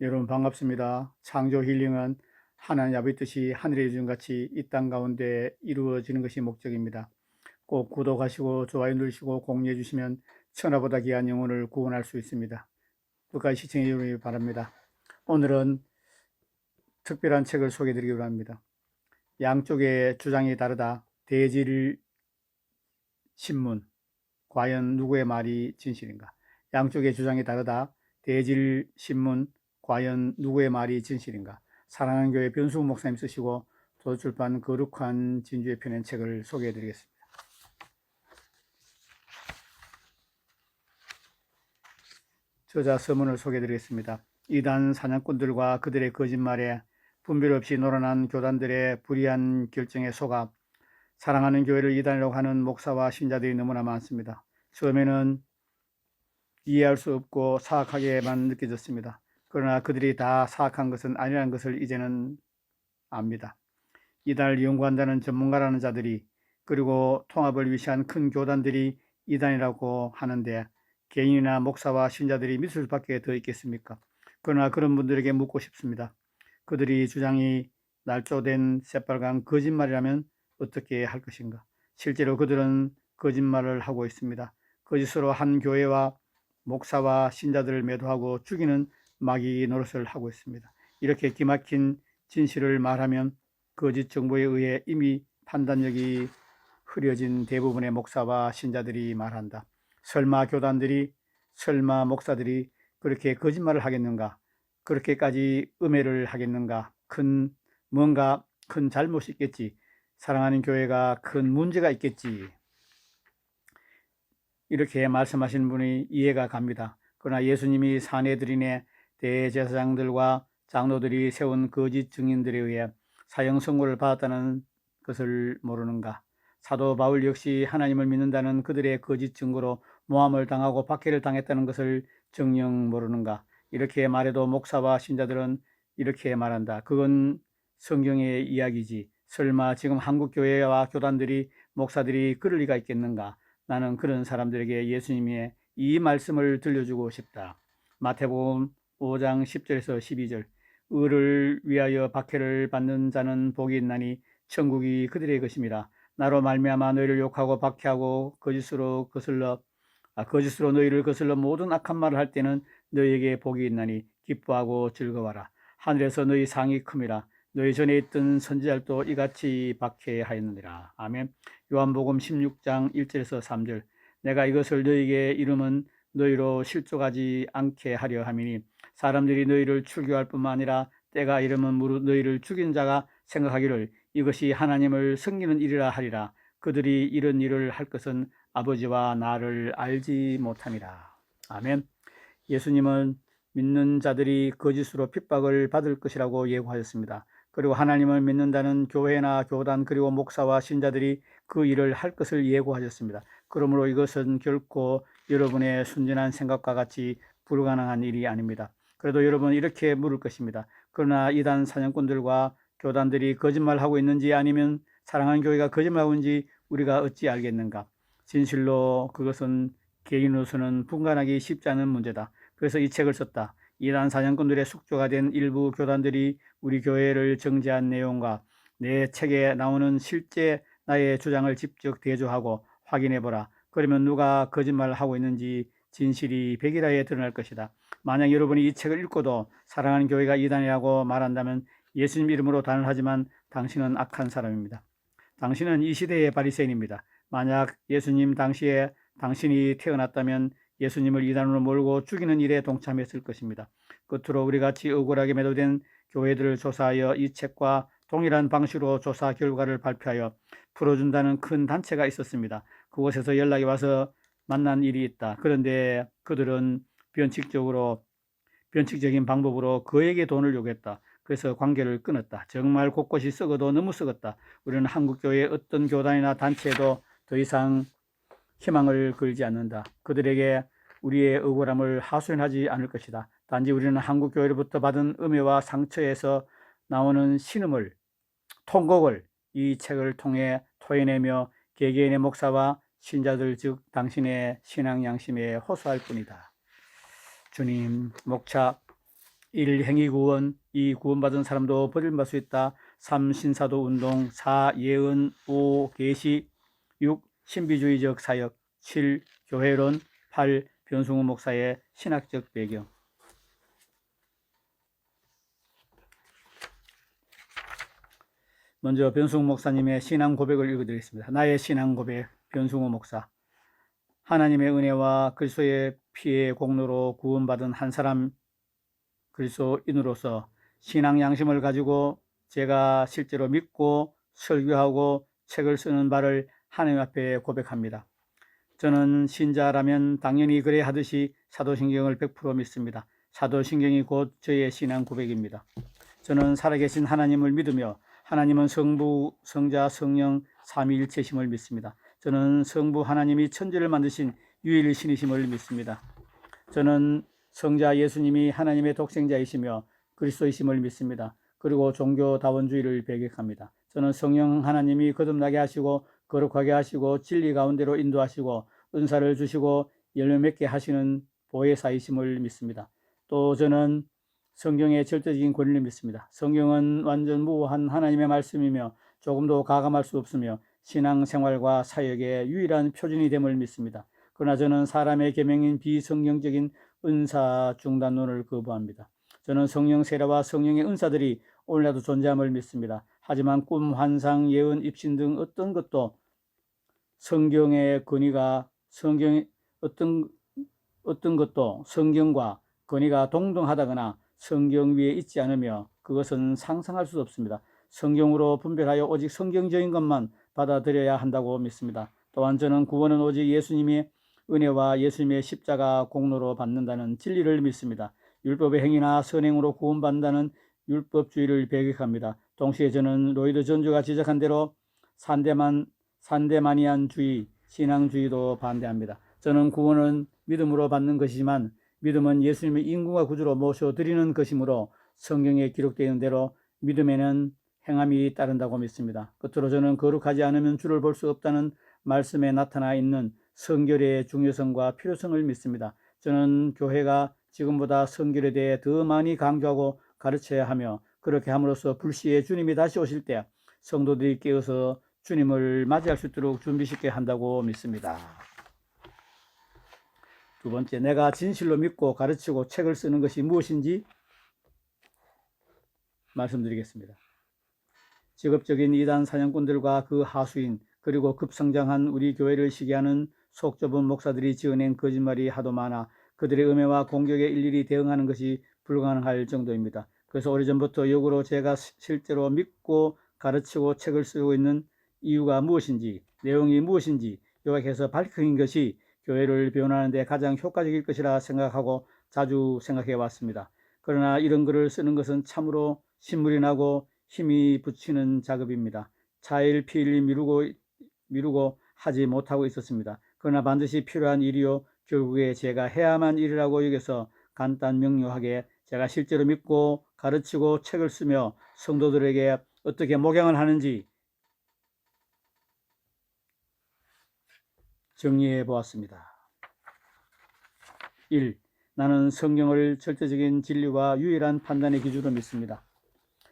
여러분 반갑습니다. 창조 힐링은 하나님 아버지 뜻이 하늘의 기준같이 이 땅 가운데 이루어지는 것이 목적입니다. 꼭 구독하시고 좋아요 누르시고 공유해 주시면 천하보다 귀한 영혼을 구원할 수 있습니다. 끝까지 시청해 주시기 바랍니다. 오늘은 특별한 책을 소개해 드리기로 합니다. 양쪽의 주장이 다르다. 대질 신문. 과연 누구의 말이 진실인가? 양쪽의 주장이 다르다. 대질 신문. 과연 누구의 말이 진실인가? 사랑하는 교회 변수구 목사님 쓰시고 도서출판 거룩한 진주에 펴낸 책을 소개해 드리겠습니다. 저자 서문을 소개해 드리겠습니다. 이단 사냥꾼들과 그들의 거짓말에 분별 없이 놀아난 교단들의 불의한 결정에 속아 사랑하는 교회를 이단이라고 하는 목사와 신자들이 너무나 많습니다. 처음에는 이해할 수 없고 사악하게만 느껴졌습니다. 그러나 그들이 다 사악한 것은 아니라는 것을 이제는 압니다. 이단을 연구한다는 전문가라는 자들이, 그리고 통합을 위시한 큰 교단들이 이단이라고 하는데 개인이나 목사와 신자들이 믿을 수밖에 더 있겠습니까? 그러나 그런 분들에게 묻고 싶습니다. 그들이 주장이 날조된 새빨간 거짓말이라면 어떻게 할 것인가? 실제로 그들은 거짓말을 하고 있습니다. 거짓으로 한 교회와 목사와 신자들을 매도하고 죽이는 마귀 노릇을 하고 있습니다. 이렇게 기막힌 진실을 말하면 거짓 정보에 의해 이미 판단력이 흐려진 대부분의 목사와 신자들이 말한다. 설마 교단들이, 설마 목사들이 그렇게 거짓말을 하겠는가? 그렇게까지 음해를 하겠는가? 뭔가 큰 잘못이 있겠지. 사랑하는 교회가 큰 문제가 있겠지. 이렇게 말씀하시는 분이 이해가 갑니다. 그러나 예수님이 사내들인의 대제사장들과 장로들이 세운 거짓 증인들에 의해 사형 선고를 받았다는 것을 모르는가? 사도 바울 역시 하나님을 믿는다는 그들의 거짓 증거로 모함을 당하고 박해를 당했다는 것을 정녕 모르는가? 이렇게 말해도 목사와 신자들은 이렇게 말한다. 그건 성경의 이야기지. 설마 지금 한국 교회와 교단들이, 목사들이 그럴 리가 있겠는가? 나는 그런 사람들에게 예수님의 이 말씀을 들려주고 싶다. 마태복음 5장 10절에서 12절. 의를 위하여 박해를 받는 자는 복이 있나니 천국이 그들의 것입니다. 나로 말미암아 너희를 욕하고 박해하고 거짓으로 너희를 거슬러 모든 악한 말을 할 때는 너희에게 복이 있나니 기뻐하고 즐거워라. 하늘에서 너희 상이 큼이라. 너희 전에 있던 선지자들도 이같이 박해하였느니라. 아멘. 요한복음 16장 1절에서 3절. 내가 이것을 너희에게 이름은 너희로 실족하지 않게 하려 함이니 사람들이 너희를 출교할 뿐만 아니라 때가 이르면 무릇 너희를 죽인 자가 생각하기를 이것이 하나님을 섬기는 일이라 하리라. 그들이 이런 일을 할 것은 아버지와 나를 알지 못함이라. 아멘. 예수님은 믿는 자들이 거짓으로 핍박을 받을 것이라고 예고하셨습니다. 그리고 하나님을 믿는다는 교회나 교단 그리고 목사와 신자들이 그 일을 할 것을 예고하셨습니다. 그러므로 이것은 결코 여러분의 순진한 생각과 같이 불가능한 일이 아닙니다. 그래도 여러분 이렇게 물을 것입니다. 그러나 이단 사냥꾼들과 교단들이 거짓말하고 있는지 아니면 사랑하는 교회가 거짓말하고 있는지 우리가 어찌 알겠는가? 진실로 그것은 개인으로서는 분간하기 쉽지 않은 문제다. 그래서 이 책을 썼다. 이단 사냥꾼들의 숙주가 된 일부 교단들이 우리 교회를 정죄한 내용과 내 책에 나오는 실제 나의 주장을 직접 대조하고 확인해보라. 그러면 누가 거짓말을 하고 있는지 진실이 백일하에 드러날 것이다. 만약 여러분이 이 책을 읽고도 사랑하는 교회가 이단이라고 말한다면 예수님 이름으로 단언하지만 당신은 악한 사람입니다. 당신은 이 시대의 바리새인입니다. 만약 예수님 당시에 당신이 태어났다면 예수님을 이단으로 몰고 죽이는 일에 동참했을 것입니다. 끝으로 우리 같이 억울하게 매도된 교회들을 조사하여 이 책과 동일한 방식으로 조사 결과를 발표하여 풀어준다는 큰 단체가 있었습니다. 그곳에서 연락이 와서 만난 일이 있다. 그런데 그들은 변칙적인 방법으로 그에게 돈을 요구했다. 그래서 관계를 끊었다. 정말 곳곳이 썩어도 너무 썩었다. 우리는 한국교회의 어떤 교단이나 단체에도 더 이상 희망을 걸지 않는다. 그들에게 우리의 억울함을 하소연하지 않을 것이다. 단지 우리는 한국교회로부터 받은 음해와 상처에서 나오는 신음을, 통곡을 이 책을 통해 토해내며 개개인의 목사와 신자들 즉 당신의 신앙 양심에 호소할 뿐이다. 주님, 목차 1. 행위구원, 2. 구원받은 사람도 버림받을 수 있다. 3. 신사도 운동, 4. 예언, 5. 계시, 6. 신비주의적 사역, 7. 교회론, 8. 변승우 목사의 신학적 배경. 먼저 변승우 목사님의 신앙 고백을 읽어드리겠습니다. 나의 신앙 고백, 변승우 목사. 하나님의 은혜와 그리스도의 피의 공로로 구원받은 한 사람 그리스도인으로서 신앙 양심을 가지고 제가 실제로 믿고 설교하고 책을 쓰는 바를 하나님 앞에 고백합니다. 저는 신자라면 당연히 그래야 하듯이 사도신경을 100% 믿습니다. 사도신경이 곧 저의 신앙 고백입니다. 저는 살아계신 하나님을 믿으며 하나님은 성부, 성자, 성령, 삼위일체심을 믿습니다. 저는 성부 하나님이 천지를 만드신 유일신이심을 믿습니다. 저는 성자 예수님이 하나님의 독생자이시며 그리스도이심을 믿습니다. 그리고 종교다원주의를 배격합니다. 저는 성령 하나님이 거듭나게 하시고 거룩하게 하시고 진리 가운데로 인도하시고 은사를 주시고 열매 맺게 하시는 보혜사이심을 믿습니다. 또 저는 성경의 절대적인 권리를 믿습니다. 성경은 완전 무한 하나님의 말씀이며 조금도 가감할 수 없으며 신앙생활과 사역의 유일한 표준이 됨을 믿습니다. 그러나 저는 사람의 계명인 비성경적인 은사 중단론을 거부합니다. 저는 성령 세례와 성령의 은사들이 오늘날도 존재함을 믿습니다. 하지만 꿈, 환상, 예언, 입신 등 어떤 것도 성경의 근위가 어떤 것도 성경과 근위가 동등하다거나 성경 위에 있지 않으며 그것은 상상할 수 없습니다. 성경으로 분별하여 오직 성경적인 것만 받아들여야 한다고 믿습니다. 또한 저는 구원은 오직 예수님의 은혜와 예수님의 십자가 공로로 받는다는 진리를 믿습니다. 율법의 행위나 선행으로 구원받는다는 율법주의를 배격합니다. 동시에 저는 로이드 존주가 지적한 대로 산데마니안주의, 신앙주의도 반대합니다. 저는 구원은 믿음으로 받는 것이지만 믿음은 예수님의 인구와 구주로 모셔드리는 것이므로 성경에 기록되어 있는 대로 믿음에는 행함이 따른다고 믿습니다. 끝으로 저는 거룩하지 않으면 주를 볼 수 없다는 말씀에 나타나 있는 성결의 중요성과 필요성을 믿습니다. 저는 교회가 지금보다 성결에 대해 더 많이 강조하고 가르쳐야 하며 그렇게 함으로써 불시에 주님이 다시 오실 때 성도들이 깨어서 주님을 맞이할 수 있도록 준비시켜야 한다고 믿습니다. 두 번째, 내가 진실로 믿고 가르치고 책을 쓰는 것이 무엇인지 말씀드리겠습니다. 직업적인 이단 사냥꾼들과 그 하수인 그리고 급성장한 우리 교회를 시기하는 속 좁은 목사들이 지어낸 거짓말이 하도 많아 그들의 음해와 공격에 일일이 대응하는 것이 불가능할 정도입니다. 그래서 오래전부터 역으로 제가 실제로 믿고 가르치고 책을 쓰고 있는 이유가 무엇인지, 내용이 무엇인지 요약해서 밝힌 것이 교회를 변호하는 데 가장 효과적일 것이라 생각하고 자주 생각해 왔습니다. 그러나 이런 글을 쓰는 것은 참으로 신물이 나고 힘이 붙이는 작업입니다. 차일피일이 미루고 하지 못하고 있었습니다. 그러나 반드시 필요한 일이요 결국에 제가 해야만 일이라고 여겨서 간단 명료하게 제가 실제로 믿고 가르치고 책을 쓰며 성도들에게 어떻게 목양을 하는지 정리해 보았습니다. 1. 나는 성경을 절대적인 진리와 유일한 판단의 기준으로 믿습니다.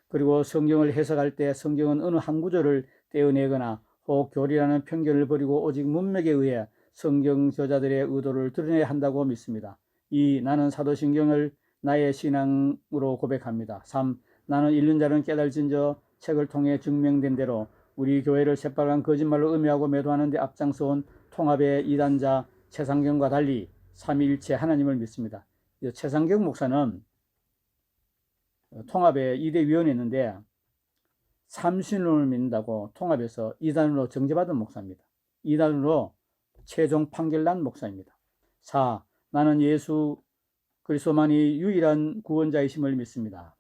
그리고 성경을 해석할 때 성경은 어느 한 구절을 떼어내거나 혹 교리라는 편견을 버리고 오직 문맥에 의해 성경 저자들의 의도를 드러내야 한다고 믿습니다. 2. 나는 사도신경을 나의 신앙으로 고백합니다. 3. 나는 읽는 자는 깨달을진저 책을 통해 증명된 대로 우리 교회를 새빨간 거짓말로 음해하고 매도하는 데 앞장서온 통합의 이단자 최상경과 달리 삼위일체 하나님을 믿습니다. 최상경 목사는 통합의 2대 위원회였는데 삼신론을 믿는다고 통합에서 이단으로 정죄받은 목사입니다. 이단으로 최종 판결난 목사입니다. 4. 나는 예수 그리스도만이 유일한 구원자이심을 믿습니다.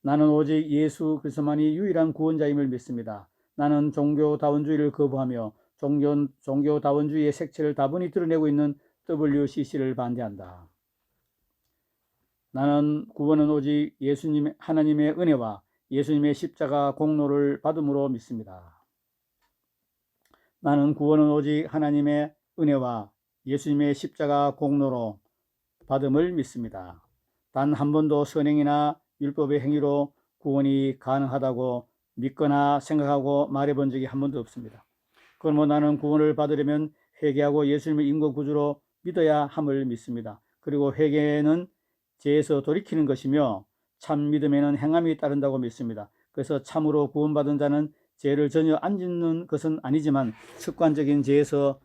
나는 오직 예수 그리스도만이 유일한 구원자임을 믿습니다. 나는 종교다원주의를 거부하며 종교다원주의의 색채를 다분히 드러내고 있는 WCC를 반대한다. 나는 구원은 오직 예수님 하나님의 은혜와 예수님의 십자가 공로를 받음으로 믿습니다. 나는 구원은 오직 하나님의 은혜와 예수님의 십자가 공로로 받음을 믿습니다. 단 한 번도 선행이나 율법의 행위로 구원이 가능하다고 믿거나 생각하고 말해본 적이 한 번도 없습니다. 그러므로 나는 구원을 받으려면 회개하고 예수님을 인권구주로 믿어야 함을 믿습니다. 그리고 회개는 죄에서 돌이키는 것이며 참 믿음에는 행함이 따른다고 믿습니다. 그래서 참으로 구원받은 자는 죄를 전혀 안 짓는 것은 아니지만 습관적인 죄에서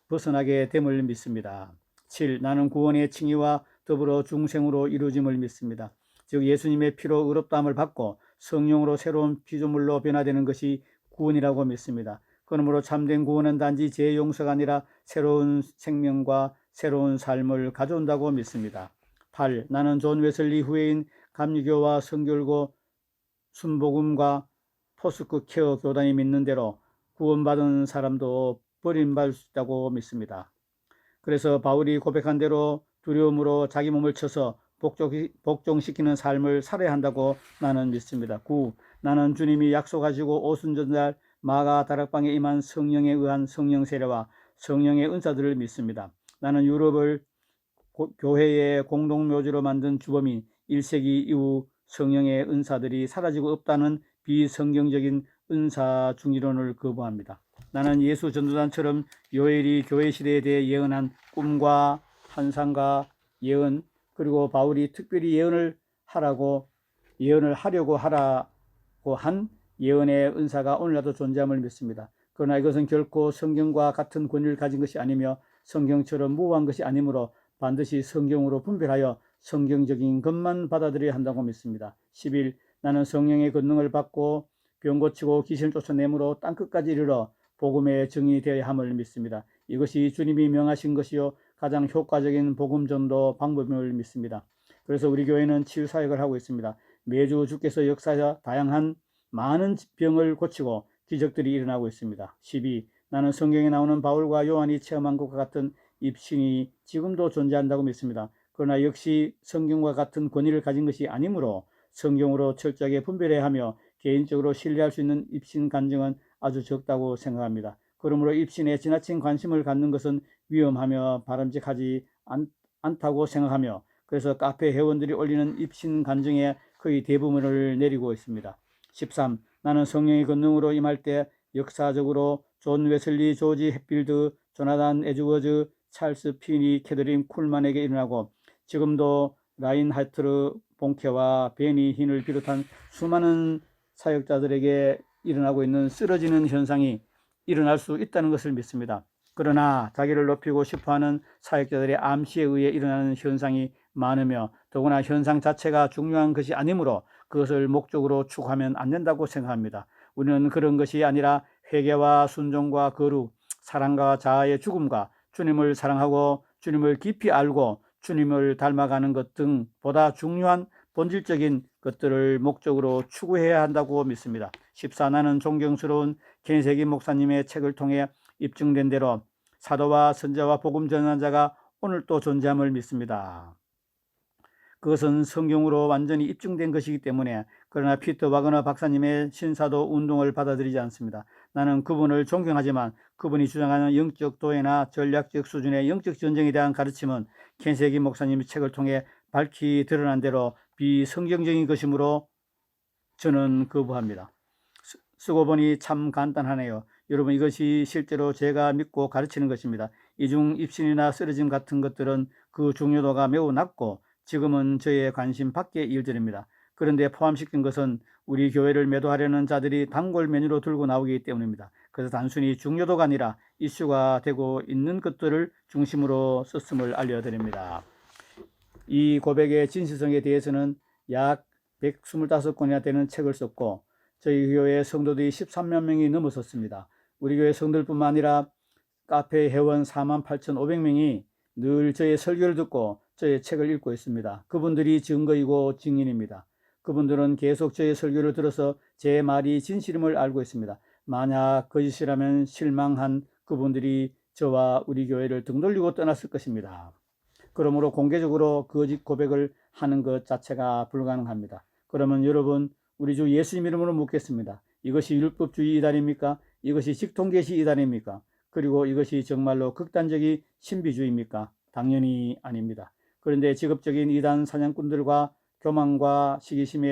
벗어나게 됨을 믿습니다. 7. 나는 구원의 칭의와 더불어 중생으로 이루어짐을 믿습니다. 즉 예수님의 피로 의롭다함을 받고 성령으로 새로운 피조물로 변화되는 것이 구원이라고 믿습니다. 그러므로 참된 구원은 단지 죄 용서가 아니라 새로운 생명과 새로운 삶을 가져온다고 믿습니다. 8. 나는 존 웨슬리 후예인 감리교와 성결고 순복음과 포스크 케어 교단이 믿는 대로 구원받은 사람도 버림받을 수 있다고 믿습니다. 그래서 바울이 고백한 대로 두려움으로 자기 몸을 쳐서 복종시키는 삶을 살아야 한다고 나는 믿습니다. 9. 나는 주님이 약속하시고 오순전날 마가 다락방에 임한 성령에 의한 성령 세례와 성령의 은사들을 믿습니다. 나는 유럽을 교회의 공동묘지로 만든 주범인 1세기 이후 성령의 은사들이 사라지고 없다는 비성경적인 은사 중이론을 거부합니다. 나는 예수 전도단처럼 요엘이 교회 시대에 대해 예언한 꿈과 환상과 예언, 그리고 바울이 특별히 예언을 하려고 한 예언의 은사가 오늘날도 존재함을 믿습니다. 그러나 이것은 결코 성경과 같은 권위를 가진 것이 아니며 성경처럼 무한 것이 아니므로 반드시 성경으로 분별하여 성경적인 것만 받아들여야 한다고 믿습니다. 11. 나는 성령의 권능을 받고 병 고치고 귀신을 쫓아내므로 땅끝까지 이르러 복음의 증인이 되어야 함을 믿습니다. 이것이 주님이 명하신 것이요 가장 효과적인 복음 전도 방법임을 믿습니다. 그래서 우리 교회는 치유 사역을 하고 있습니다. 매주 주께서 역사하여 다양한 많은 병을 고치고 기적들이 일어나고 있습니다. 12. 나는 성경에 나오는 바울과 요한이 체험한 것과 같은 입신이 지금도 존재한다고 믿습니다. 그러나 역시 성경과 같은 권위를 가진 것이 아니므로 성경으로 철저하게 분별해야 하며 개인적으로 신뢰할 수 있는 입신 간증은 아주 적다고 생각합니다. 그러므로 입신에 지나친 관심을 갖는 것은 위험하며 바람직하지 않다고 생각하며 그래서 카페 회원들이 올리는 입신 간증의 거의 대부분을 내리고 있습니다. 13. 나는 성령의 권능으로 임할 때 역사적으로 존 웨슬리, 조지 햇필드, 조나단 에즈워즈, 찰스 피니, 캐더린 쿨만에게 일어나고 지금도 라인하트르 본케와 베니 흰을 비롯한 수많은 사역자들에게 일어나고 있는 쓰러지는 현상이 일어날 수 있다는 것을 믿습니다. 그러나 자기를 높이고 싶어하는 사역자들의 암시에 의해 일어나는 현상이 많으며 더구나 현상 자체가 중요한 것이 아니므로 그것을 목적으로 추구하면 안 된다고 생각합니다. 우리는 그런 것이 아니라 회개와 순종과 거룩, 사랑과 자아의 죽음과 주님을 사랑하고 주님을 깊이 알고 주님을 닮아가는 것 등 보다 중요한 본질적인 것들을 목적으로 추구해야 한다고 믿습니다. 14. 나는 존경스러운 켄세기 목사님의 책을 통해 입증된 대로 사도와 선자와 복음 전환자가 오늘도 존재함을 믿습니다. 그것은 성경으로 완전히 입증된 것이기 때문에 그러나 피터 와그너 박사님의 신사도 운동을 받아들이지 않습니다. 나는 그분을 존경하지만 그분이 주장하는 영적 도회나 전략적 수준의 영적 전쟁에 대한 가르침은 켄세기 목사님의 책을 통해 밝히 드러난 대로 비성경적인 것이므로 저는 거부합니다. 쓰고 보니 참 간단하네요. 여러분, 이것이 실제로 제가 믿고 가르치는 것입니다. 이중 입신이나 쓰러짐 같은 것들은 그 중요도가 매우 낮고 지금은 저의 관심 밖의 일들입니다. 그런데 포함시킨 것은 우리 교회를 매도하려는 자들이 단골 메뉴로 들고 나오기 때문입니다. 그래서 단순히 중요도가 아니라 이슈가 되고 있는 것들을 중심으로 썼음을 알려드립니다. 이 고백의 진실성에 대해서는 약 125권이나 되는 책을 썼고 저희 교회 성도들이 13만 명이 넘어섰습니다. 우리 교회 성도들뿐만 아니라 카페 회원 48,500명이 늘 저의 설교를 듣고 저의 책을 읽고 있습니다. 그분들이 증거이고 증인입니다. 그분들은 계속 저의 설교를 들어서 제 말이 진실임을 알고 있습니다. 만약 거짓이라면 실망한 그분들이 저와 우리 교회를 등 돌리고 떠났을 것입니다. 그러므로 공개적으로 거짓 고백을 하는 것 자체가 불가능합니다. 그러면 여러분, 우리 주 예수님 이름으로 묻겠습니다. 이것이 율법주의 이단입니까? 이것이 직통계시 이단입니까? 그리고 이것이 정말로 극단적인 신비주의입니까? 당연히 아닙니다. 그런데 직업적인 이단 사냥꾼들과 교만과 시기심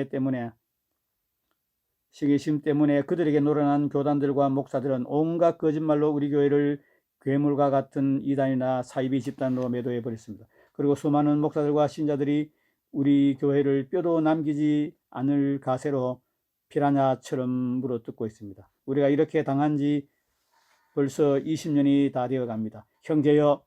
때문에 그들에게 노련한 교단들과 목사들은 온갖 거짓말로 우리 교회를 괴물과 같은 이단이나 사이비 집단으로 매도해 버렸습니다. 그리고 수많은 목사들과 신자들이 우리 교회를 뼈도 남기지 않을 가세로 피라냐처럼 물어뜯고 있습니다. 우리가 이렇게 당한 지 벌써 20년이 다 되어 갑니다. 형제여,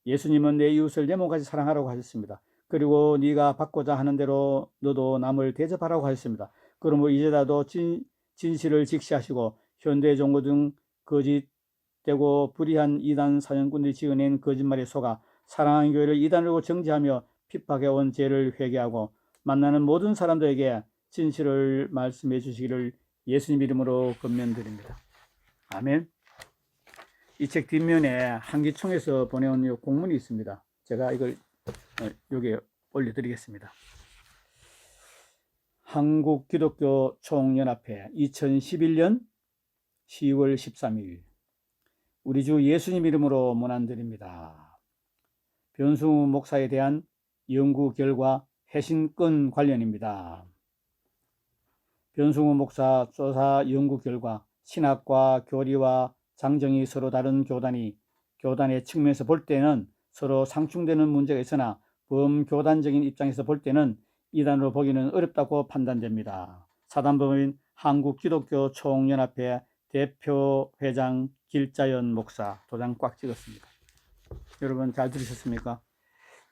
예수님은 내 이웃을 내 몸까지 사랑하라고 하셨습니다. 그리고 네가 받고자 하는 대로 너도 남을 대접하라고 하셨습니다. 그러므로 이제라도 진실을 직시하시고 현대 종교 등 거짓되고 불의한 이단 사냥꾼들이 지어낸 거짓말에 속아 사랑하는 교회를 이단으로 정죄하며 핍박해온 죄를 회개하고 만나는 모든 사람들에게 진실을 말씀해 주시기를 예수님 이름으로 권면드립니다. 아멘. 이 책 뒷면에 한기총에서 보내온 공문이 있습니다. 제가 이걸 여기에 올려드리겠습니다. 한국기독교 총연합회 2011년 10월 13일 우리 주 예수님 이름으로 문안드립니다. 변승우 목사에 대한 연구 결과 해신권 관련입니다. 변승우 목사 조사 연구 결과 신학과 교리와 장정이 서로 다른 교단의 측면에서 볼 때는 서로 상충되는 문제가 있으나 범교단적인 입장에서 볼 때는 이단으로 보기는 어렵다고 판단됩니다. 사단법인 한국기독교 총연합회 대표 회장 길자연 목사 도장 꽉 찍었습니다. 여러분 잘 들으셨습니까?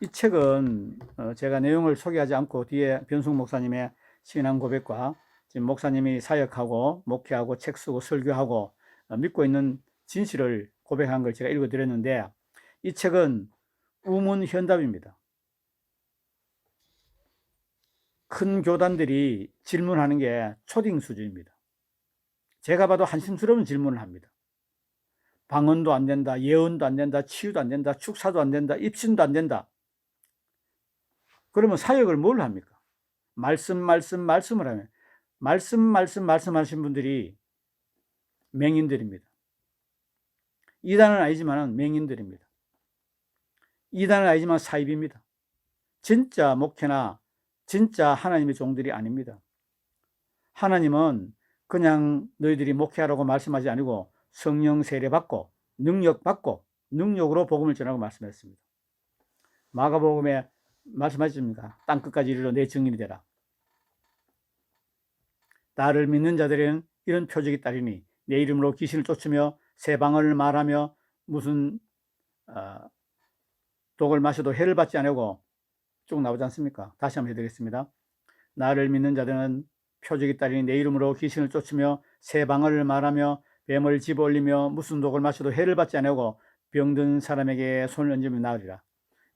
이 책은 제가 내용을 소개하지 않고 뒤에 변승우 목사님의 신앙 고백과 지금 목사님이 사역하고 목회하고 책 쓰고 설교하고 믿고 있는 진실을 고백한 걸 제가 읽어드렸는데 이 책은 우문현답입니다. 큰 교단들이 질문하는 게 초딩 수준입니다. 제가 봐도 한심스러운 질문을 합니다. 방언도 안 된다, 예언도 안 된다, 치유도 안 된다, 축사도 안 된다, 입신도 안 된다. 그러면 사역을 뭘 합니까? 말씀을 하면 말씀하신 분들이 맹인들입니다. 이단은 아니지만 맹인들입니다. 이단은 아니지만 사입입니다. 진짜 목회나 진짜 하나님의 종들이 아닙니다. 하나님은 그냥 너희들이 목회하라고 말씀하지 아니고 성령 세례 받고 능력 받고 능력으로 복음을 전하고 말씀했습니다. 마가복음에 말씀하셨습니까? 땅끝까지 이르러 내 증인이 되라. 나를 믿는 자들에게는 이런 표적이 따르니 내 이름으로 귀신을 쫓으며 새 방언을 말하며 무슨 독을 마셔도 해를 받지 않고 쭉 나오지 않습니까? 다시 한번 해드리겠습니다. 나를 믿는 자들은 표적이 따르니 내 이름으로 귀신을 쫓으며 새 방언을 말하며 뱀을 집어올리며 무슨 독을 마셔도 해를 받지 않고 병든 사람에게 손을 얹으면 나으리라.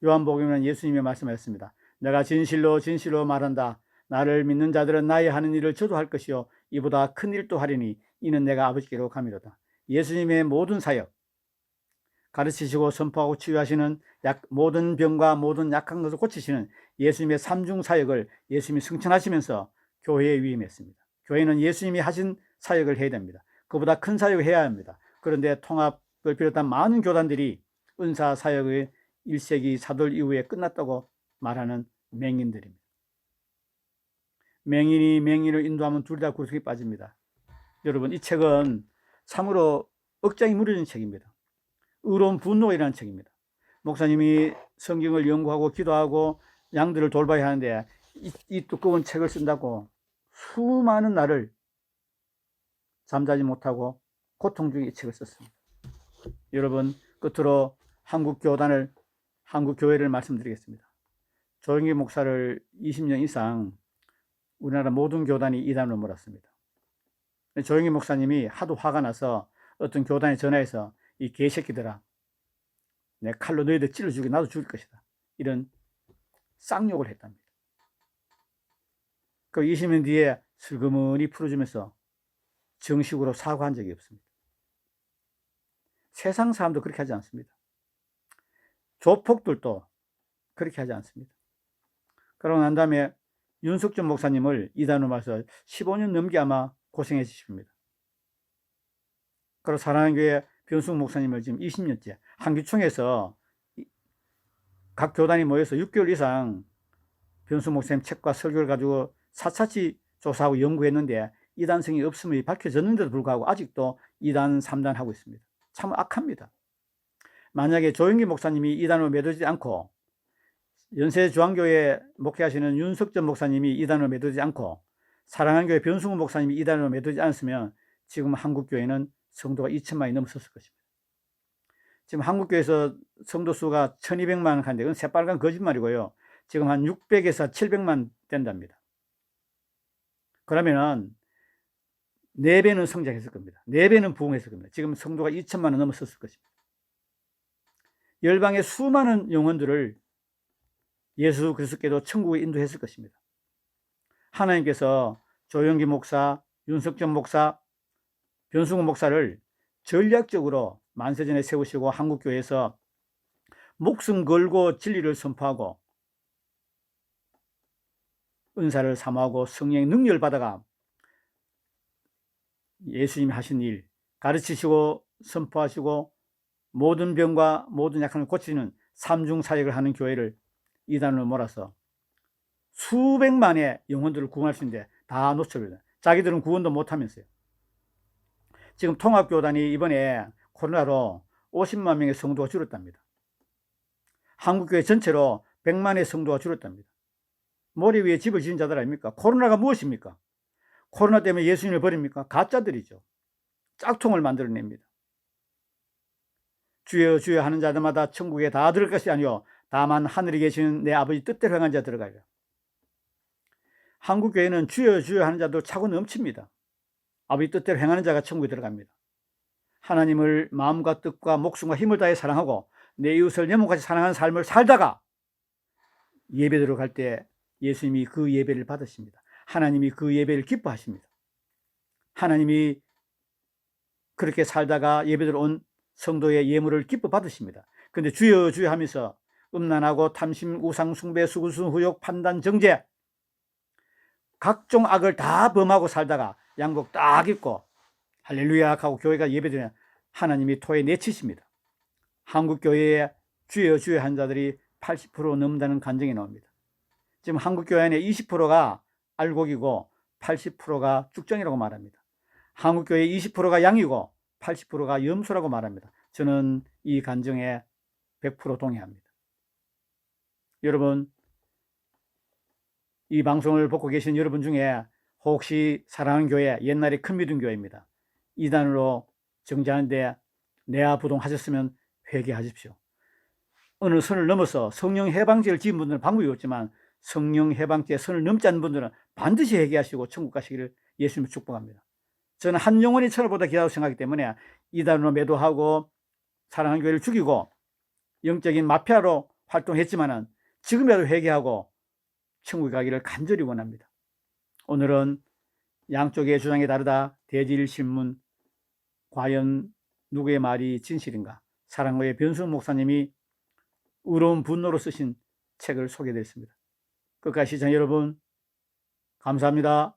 요한복음에는 예수님이 말씀하셨습니다. 내가 진실로 진실로 말한다. 나를 믿는 자들은 나의 하는 일을 저도 할 것이요 이보다 큰 일도 하리니 이는 내가 아버지께로 가미로다. 예수님의 모든 사역, 가르치시고 선포하고 치유하시는 모든 병과 모든 약한 것을 고치시는 예수님의 삼중 사역을 예수님이 승천하시면서 교회에 위임했습니다. 교회는 예수님이 하신 사역을 해야 됩니다. 그보다 큰 사역을 해야 합니다. 그런데 통합을 비롯한 많은 교단들이 은사 사역의 1세기 사돌 이후에 끝났다고 말하는 맹인들입니다. 맹인이 맹인을 인도하면 둘 다 구속에 빠집니다. 여러분, 이 책은 참으로 억장이 무너진 책입니다. 의로운 분노이라는 책입니다. 목사님이 성경을 연구하고 기도하고 양들을 돌봐야 하는데 이 두꺼운 책을 쓴다고 수많은 날을 잠자지 못하고 고통 중에 이 책을 썼습니다. 여러분, 끝으로 한국교회를 말씀드리겠습니다. 조영기 목사를 20년 이상 우리나라 모든 교단이 이단으로 몰았습니다. 조영기 목사님이 하도 화가 나서 어떤 교단에 전화해서 이 개새끼들아, 내 칼로 너희들 찔러 죽여 나도 죽일 것이다. 이런 쌍욕을 했답니다. 그 20년 뒤에 슬그머니 풀어주면서 정식으로 사과한 적이 없습니다. 세상 사람도 그렇게 하지 않습니다. 조폭들도 그렇게 하지 않습니다. 그러고 난 다음에 윤석준 목사님을 이단으로 말해서 15년 넘게 아마 고생해 주십니다. 그리고 사랑하는 교회 변승우 목사님을 지금 20년째 한기총에서 각 교단이 모여서 6개월 이상 변수 목사님 책과 설교를 가지고 사차치 조사하고 연구했는데 이단성이 없음이 밝혀졌는데도 불구하고 아직도 2단, 3단 하고 있습니다. 참 악합니다. 만약에 조영기 목사님이 이단으로 매도지 않고 연세중앙교회 목회하시는 윤석전 목사님이 이단으로 매도지 않고 사랑한교회 변승훈 목사님이 이단으로 매도지 않았으면 지금 한국교회는 성도가 2천만이 넘었을 것입니다. 지금 한국교회에서 성도 수가 1200만 하는데 그건 새빨간 거짓말이고요. 지금 한 600에서 700만 된답니다. 그러면은 4배는 성장했을 겁니다. 4배는 부흥했을 겁니다. 지금 성도가 2천만은 넘었을 것입니다. 열방의 수많은 영혼들을 예수 그리스도께도 천국에 인도했을 것입니다. 하나님께서 조영기 목사, 윤석전 목사, 변승훈 목사를 전략적으로 만세전에 세우시고 한국교회에서 목숨 걸고 진리를 선포하고 은사를 사모하고 성령의 능력을 받아가 예수님이 하신 일 가르치시고 선포하시고 모든 병과 모든 약함을 고치는 삼중 사역을 하는 교회를 이단으로 몰아서 수백만의 영혼들을 구원할 수 있는데 다 놓쳐버려요. 자기들은 구원도 못하면서요. 지금 통합교단이 이번에 코로나로 50만 명의 성도가 줄었답니다. 한국교회 전체로 100만의 성도가 줄었답니다. 모래 위에 집을 지은 자들 아닙니까? 코로나가 무엇입니까? 코로나 때문에 예수님을 버립니까? 가짜들이죠. 짝퉁을 만들어냅니다. 주여 주여 하는 자들마다 천국에 다 들어갈 것이 아니요 다만 하늘에 계시는 내 아버지 뜻대로 행한 자 들어가요. 한국교회는 주여 주여 하는 자도 차고 넘칩니다. 아버지 뜻대로 행하는 자가 천국에 들어갑니다. 하나님을 마음과 뜻과 목숨과 힘을 다해 사랑하고 내 이웃을 내 몸같이 사랑하는 삶을 살다가 예배 들어갈 때 예수님이 그 예배를 받으십니다. 하나님이 그 예배를 기뻐하십니다. 하나님이 그렇게 살다가 예배 들어온 성도의 예물을 기뻐 받으십니다. 그런데 주여 주여 하면서 음란하고 탐심, 우상 숭배, 수구수, 후욕, 판단, 정죄 각종 악을 다 범하고 살다가 양복 딱 입고 할렐루야 하고 교회가 예배드리면 하나님이 토에 내치십니다. 한국교회에 주여 주여 한 자들이 80% 넘는다는 간증이 나옵니다. 지금 한국교회 안에 20%가 알곡이고 80%가 쭉정이라고 말합니다. 한국교회 20%가 양이고 80%가 염소라고 말합니다. 저는 이 간증에 100% 동의합니다. 여러분, 이 방송을 보고 계신 여러분 중에 혹시 사랑하는 교회, 옛날에 큰믿음교회입니다. 이단으로 정지하는데 내화부동 하셨으면 회개하십시오. 어느 선을 넘어서 성령 해방죄를 지은 분들은 방법이 없지만 성령 해방죄 선을 넘지 않는 분들은 반드시 회개하시고 천국 가시기를 예수님을 축복합니다. 저는 한 영혼이 천을보다 귀하다고 생각하기 때문에 이단으로 매도하고 사랑하는 교회를 죽이고 영적인 마피아로 활동했지만은 지금이라도 회개하고 천국에 가기를 간절히 원합니다. 오늘은 양쪽의 주장이 다르다. 대질신문. 과연 누구의 말이 진실인가? 사랑고의 변승훈 목사님이 의로운 분노로 쓰신 책을 소개했습니다. 끝까지 시청 여러분 감사합니다.